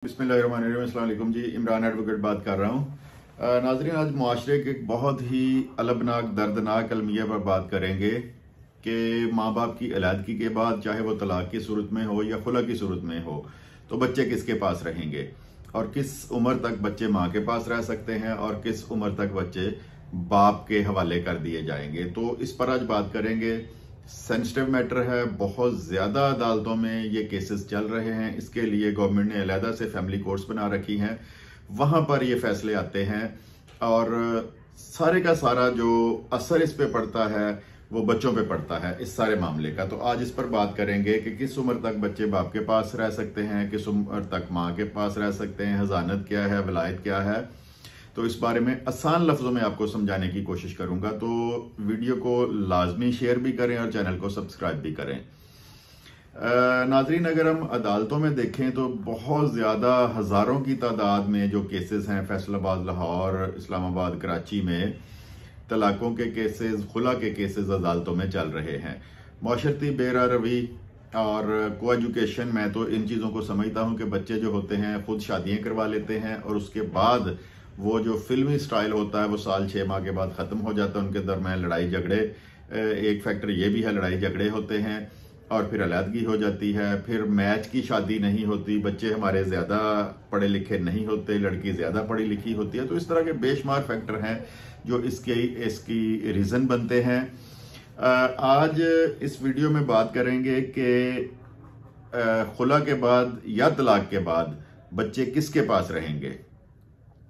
बिस्मिल्लाहिर्रहमानिर्रहीम। अस्सलाम वालेकुम जी, इमरान एडवोकेट बात कर रहा हूँ। नाजरीन, आज मुआशरे के एक बहुत ही अलबनाक दर्दनाक अलमिया पर बात करेंगे कि माँ बाप की अलहदगी के बाद, चाहे वो तलाक की सूरत में हो या खुला की सूरत में हो, तो बच्चे किसके पास रहेंगे और किस उम्र तक बच्चे माँ के पास रह सकते हैं और किस उम्र तक बच्चे बाप के हवाले कर दिए जाएंगे। तो इस पर आज बात करेंगे। सेंसिटिव मैटर है, बहुत ज्यादा अदालतों में ये केसेस चल रहे हैं। इसके लिए गवर्नमेंट ने अलहदा से फैमिली कोर्ट्स बना रखी हैं, वहां पर ये फैसले आते हैं और सारे का सारा जो असर इस पे पड़ता है वो बच्चों पे पड़ता है इस सारे मामले का। तो आज इस पर बात करेंगे कि किस उम्र तक बच्चे बाप के पास रह सकते हैं, किस उम्र तक माँ के पास रह सकते हैं, हजानत क्या है, वलायत क्या है। तो इस बारे में आसान लफ्जों में आपको समझाने की कोशिश करूंगा। तो वीडियो को लाजमी शेयर भी करें और चैनल को सब्सक्राइब भी करें। नाजरीन, अगर हम अदालतों में देखें तो बहुत ज्यादा हजारों की तादाद में जो केसेस हैं फैसलाबाद, लाहौर, इस्लामाबाद, कराची में तलाकों के केसेस, खुला के केसेस अदालतों में चल रहे हैं। माशरती बेरारवी और को एजुकेशन, मैं तो इन चीज़ों को समझता हूं कि बच्चे जो होते हैं खुद शादियां करवा लेते हैं और उसके बाद वो जो फिल्मी स्टाइल होता है वो साल 6 माह के बाद ख़त्म हो जाता है। उनके दरमियान लड़ाई झगड़े, एक फैक्टर ये भी है, लड़ाई झगड़े होते हैं और फिर अलहदगी हो जाती है। फिर मैच की शादी नहीं होती, बच्चे हमारे ज़्यादा पढ़े लिखे नहीं होते, लड़की ज़्यादा पढ़ी लिखी होती है। तो इस तरह के बेशुमार फैक्टर हैं जो इसकी रीज़न बनते हैं। आज इस वीडियो में बात करेंगे कि खुला के बाद या तलाक के बाद बच्चे किसके पास रहेंगे।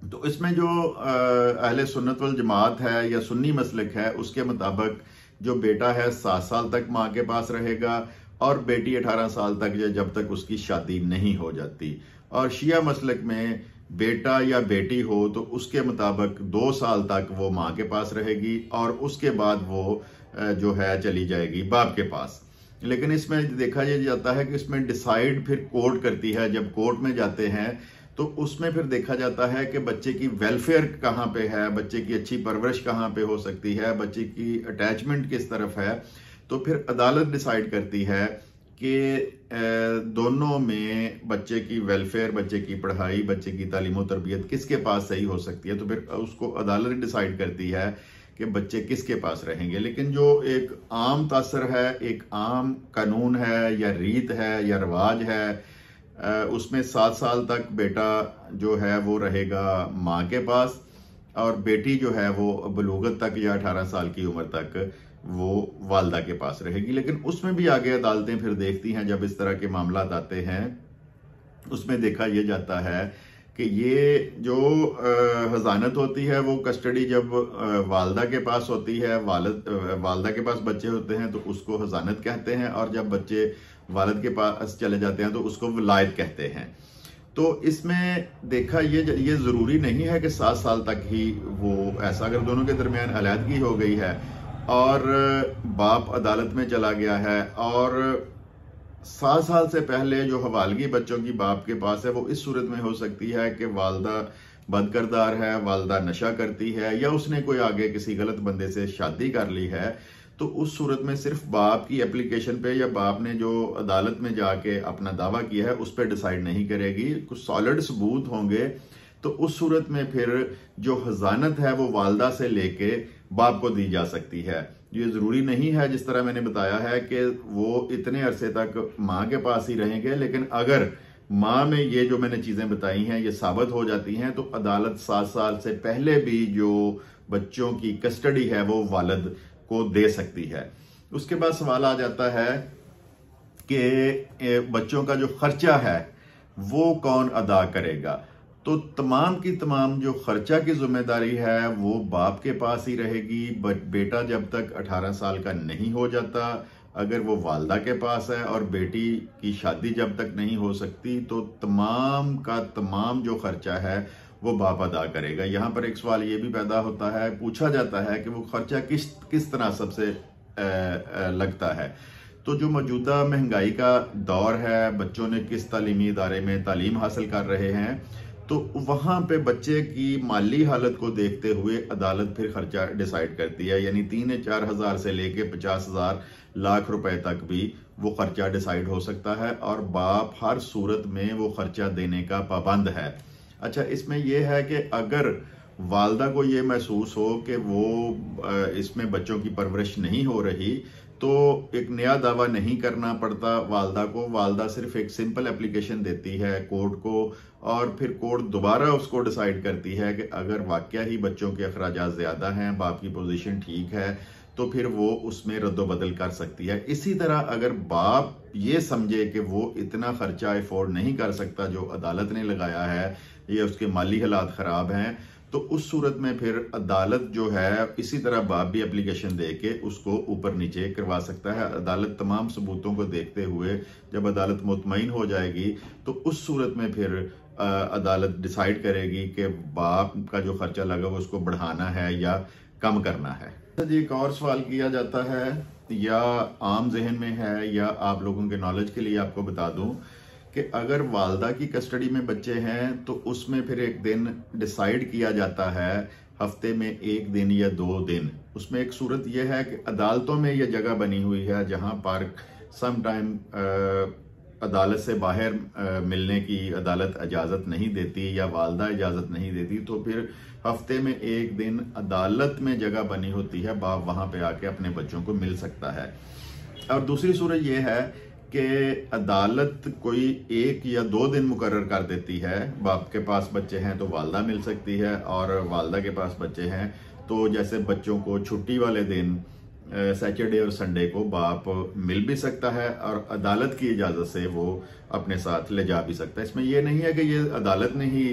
तो इसमें जो अहले सुन्नत वल जमात है या सुन्नी मसलक है, उसके मुताबिक जो बेटा है 7 साल तक माँ के पास रहेगा और बेटी 18 साल तक, जब तक उसकी शादी नहीं हो जाती। और शिया मसलक में बेटा या बेटी हो तो उसके मुताबिक 2 साल तक वो माँ के पास रहेगी और उसके बाद वो जो है चली जाएगी बाप के पास। लेकिन इसमें देखा जाता है कि इसमें डिसाइड फिर कोर्ट करती है। जब कोर्ट में जाते हैं तो उसमें फिर देखा जाता है कि बच्चे की वेलफेयर कहाँ पे है, बच्चे की अच्छी परवरिश कहाँ पे हो सकती है, बच्चे की अटैचमेंट किस तरफ है। तो फिर अदालत डिसाइड करती है कि दोनों में बच्चे की वेलफेयर, बच्चे की पढ़ाई, बच्चे की तालीम और तरबियत किसके पास सही हो सकती है। तो फिर उसको अदालत डिसाइड करती है कि बच्चे किसके पास रहेंगे। लेकिन जो एक आम तासर है, एक आम कानून है या रीत है या रिवाज है, उसमें 7 साल तक बेटा जो है वो रहेगा माँ के पास और बेटी जो है वो बलूगत तक या 18 साल की उम्र तक वो वालदा के पास रहेगी। लेकिन उसमें भी आगे अदालतें फिर देखती हैं, जब इस तरह के मामला आते हैं उसमें देखा यह जाता है कि ये जो हजानत होती है वो कस्टडी जब वालदा के पास होती है, वालदा के पास बच्चे होते हैं तो उसको हजानत कहते हैं, और जब बच्चे वालिद के पास चले जाते हैं तो उसको वलायत कहते हैं। तो इसमें देखा ये जरूरी नहीं है कि 7 साल तक ही वो ऐसा, अगर दोनों के दरमियान अलहदगी हो गई है और बाप अदालत में चला गया है और 7 साल से पहले जो हवालगी बच्चों की बाप के पास है वो इस सूरत में हो सकती है कि वालदा बदकिरदार है, वालदा नशा करती है या उसने कोई आगे किसी गलत बंदे से शादी कर ली है। तो उस सूरत में सिर्फ बाप की एप्लीकेशन पे या बाप ने जो अदालत में जाके अपना दावा किया है उस पर डिसाइड नहीं करेगी, कुछ सॉलिड सबूत होंगे। तो उस सूरत में फिर जो हजानत है वो वालदा से लेके बाप को दी जा सकती है। ये जरूरी नहीं है, जिस तरह मैंने बताया है, कि वो इतने अरसे तक माँ के पास ही रहेंगे। लेकिन अगर माँ में ये जो मैंने चीजें बताई हैं ये साबित हो जाती हैं तो अदालत 7 साल से पहले भी जो बच्चों की कस्टडी है वो वालिद को दे सकती है। उसके बाद सवाल आ जाता है कि बच्चों का जो खर्चा है वो कौन अदा करेगा। तो तमाम की तमाम जो खर्चा की जिम्मेदारी है वो बाप के पास ही रहेगी। बेटा जब तक 18 साल का नहीं हो जाता, अगर वो वालदा के पास है, और बेटी की शादी जब तक नहीं हो सकती तो तमाम का तमाम जो खर्चा है वो बाप अदा करेगा। यहाँ पर एक सवाल ये भी पैदा होता है, पूछा जाता है कि वो खर्चा किस तरह सबसे लगता है। तो जो मौजूदा महंगाई का दौर है, बच्चों ने किस तालीमी इदारे में तालीम हासिल कर रहे हैं, तो वहां पे बच्चे की माली हालत को देखते हुए अदालत फिर खर्चा डिसाइड करती है। यानी 3-4 हज़ार से लेके 50,000 लाख रुपए तक भी वो खर्चा डिसाइड हो सकता है और बाप हर सूरत में वो खर्चा देने का पाबंद है। अच्छा, इसमें यह है कि अगर वालदा को ये महसूस हो कि वो इसमें बच्चों की परवरिश नहीं हो रही, तो एक नया दावा नहीं करना पड़ता वालदा को। वालदा सिर्फ एक सिंपल एप्लीकेशन देती है कोर्ट को और फिर कोर्ट दोबारा उसको डिसाइड करती है कि अगर वाकया ही बच्चों के अखराजात ज़्यादा हैं, बाप की पोजीशन ठीक है, तो फिर वो उसमें रद्दोबदल कर सकती है। इसी तरह अगर बाप ये समझे कि वो इतना खर्चा अफोर्ड नहीं कर सकता जो अदालत ने लगाया है, ये उसके माली हालात ख़राब हैं, तो उस सूरत में फिर अदालत जो है इसी तरह बाप भी एप्लीकेशन दे के उसको ऊपर नीचे करवा सकता है। अदालत तमाम सबूतों को देखते हुए जब अदालत मुतमईन हो जाएगी तो उस सूरत में फिर अदालत डिसाइड करेगी कि बाप का जो खर्चा लगा वो उसको बढ़ाना है या कम करना है। जी, एक और सवाल किया जाता है, या आम जहन में है या आप लोगों के नॉलेज के लिए आपको बता दूं कि अगर वालदा की कस्टडी में बच्चे हैं तो उसमें फिर एक दिन डिसाइड किया जाता है, हफ्ते में एक दिन या 2 दिन। उसमें एक सूरत यह है कि अदालतों में यह जगह बनी हुई है जहां पर सम टाइम अदालत से बाहर मिलने की अदालत इजाज़त नहीं देती या वालदा इजाज़त नहीं देती, तो फिर हफ्ते में एक दिन अदालत में जगह बनी होती है, बाप वहां पे आके अपने बच्चों को मिल सकता है। और दूसरी सूरत यह है कि अदालत कोई 1 या 2 दिन मुकर्रर कर देती है। बाप के पास बच्चे हैं तो वालदा मिल सकती है, और वालदा के पास बच्चे हैं तो जैसे बच्चों को छुट्टी वाले दिन सैटरडे और संडे को बाप मिल भी सकता है और अदालत की इजाज़त से वो अपने साथ ले जा भी सकता है। इसमें यह नहीं है कि ये अदालत ने ही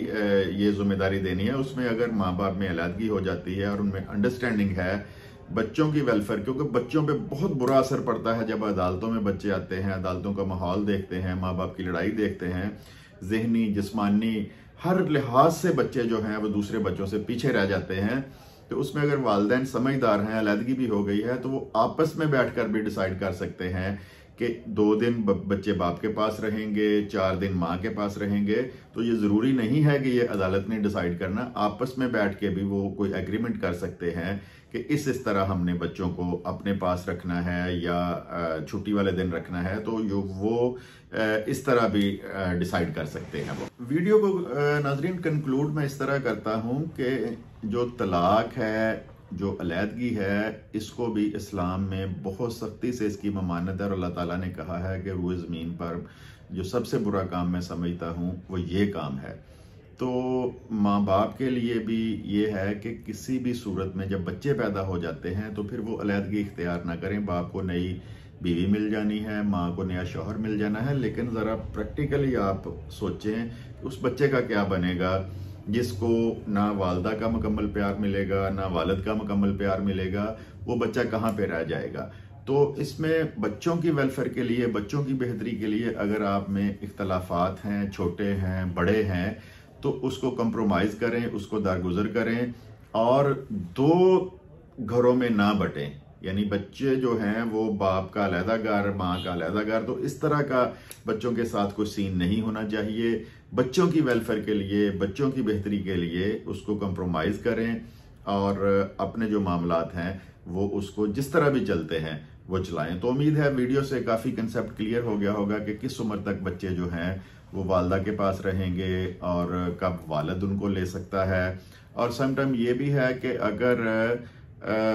ये जिम्मेदारी देनी है। उसमें अगर माँ बाप में अलहदगी हो जाती है और उनमें अंडरस्टैंडिंग है बच्चों की वेलफेयर, क्योंकि बच्चों पे बहुत बुरा असर पड़ता है जब अदालतों में बच्चे आते हैं, अदालतों का माहौल देखते हैं, माँ बाप की लड़ाई देखते हैं, जहनी जिस्मानी हर लिहाज से बच्चे जो हैं वो दूसरे बच्चों से पीछे रह जाते हैं। तो उसमें अगर वालिदैन समझदार हैं, अलहदगी भी हो गई है, तो वो आपस में बैठकर भी डिसाइड कर सकते हैं कि 2 दिन बच्चे बाप के पास रहेंगे, 4 दिन माँ के पास रहेंगे। तो ये जरूरी नहीं है कि ये अदालत ने डिसाइड करना, आपस में बैठ के भी वो कोई एग्रीमेंट कर सकते हैं कि इस तरह हमने बच्चों को अपने पास रखना है या छुट्टी वाले दिन रखना है, तो वो इस तरह भी डिसाइड कर सकते हैं। वो वीडियो को नाजरीन कंक्लूड मैं इस तरह करता हूं कि जो तलाक है, जो अलहदगी है, इसको भी इस्लाम में बहुत सख्ती से इसकी ममानत है और अल्लाह ताला ने कहा है कि रूए ज़मीन पर जो सबसे बुरा काम मैं समझता हूँ वो ये काम है। तो माँ बाप के लिए भी ये है कि किसी भी सूरत में जब बच्चे पैदा हो जाते हैं तो फिर वो अलहदगी इख्तियार ना करें। बाप को नई बीवी मिल जानी है, माँ को नया शौहर मिल जाना है, लेकिन ज़रा प्रैक्टिकली आप सोचें उस बच्चे का क्या बनेगा जिसको ना वालदा का मुकम्मल प्यार मिलेगा, ना वालिद का मुकम्मल प्यार मिलेगा। वो बच्चा कहाँ पे रह जाएगा? तो इसमें बच्चों की वेलफेयर के लिए, बच्चों की बेहतरी के लिए अगर आप में इख्तलाफात हैं, छोटे हैं, बड़े हैं, तो उसको कंप्रोमाइज करें, उसको दरगुजर करें और 2 घरों में ना बटें। यानी बच्चे जो हैं वो बाप का अलहदा घर, माँ का अलहदा घर, तो इस तरह का बच्चों के साथ कोई सीन नहीं होना चाहिए। बच्चों की वेलफेयर के लिए, बच्चों की बेहतरी के लिए उसको कंप्रोमाइज करें और अपने जो मामलात हैं वो उसको जिस तरह भी चलते हैं वो चलाएं। तो उम्मीद है वीडियो से काफ़ी कंसेप्ट क्लियर हो गया होगा कि किस उम्र तक बच्चे जो हैं वो वालदा के पास रहेंगे और कब वालिद उनको ले सकता है। और समटाइम ये भी है कि अगर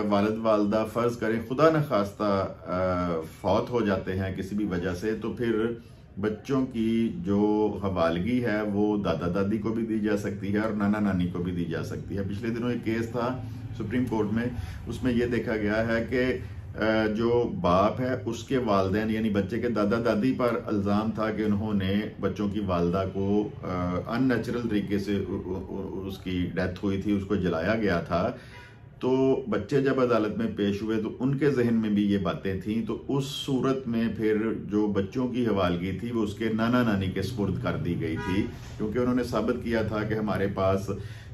वालिद वालदा फ़र्ज़ करें खुदा न खास्ता फौत हो जाते हैं किसी भी वजह से, तो फिर बच्चों की जो हवालगी है वो दादा दादी को भी दी जा सकती है और नाना नानी को भी दी जा सकती है। पिछले दिनों एक केस था सुप्रीम कोर्ट में, उसमें यह देखा गया है कि जो बाप है उसके वालिदैन यानी बच्चे के दादा दादी पर इल्ज़ाम था कि उन्होंने बच्चों की वालदा को अननेचुरल तरीके से उसकी डेथ हुई थी, उसको जलाया गया था। तो बच्चे जब अदालत में पेश हुए तो उनके जहन में भी ये बातें थीं। तो उस सूरत में फिर जो बच्चों की हवालगी थी वो उसके नाना नानी के सुपुर्द कर दी गई थी, क्योंकि उन्होंने साबित किया था कि हमारे पास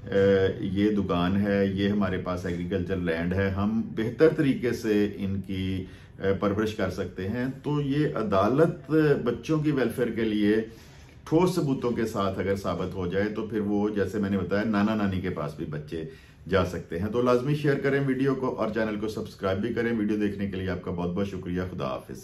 ये दुकान है, ये हमारे पास एग्रीकल्चर लैंड है, हम बेहतर तरीके से इनकी परवरिश कर सकते हैं। तो ये अदालत बच्चों की वेलफेयर के लिए ठोस सबूतों के साथ अगर साबित हो जाए तो फिर वो, जैसे मैंने बताया, नाना नानी के पास भी बच्चे जा सकते हैं। तो लाजमी शेयर करें वीडियो को और चैनल को सब्सक्राइब भी करें। वीडियो देखने के लिए आपका बहुत बहुत शुक्रिया। खुदा हाफिज।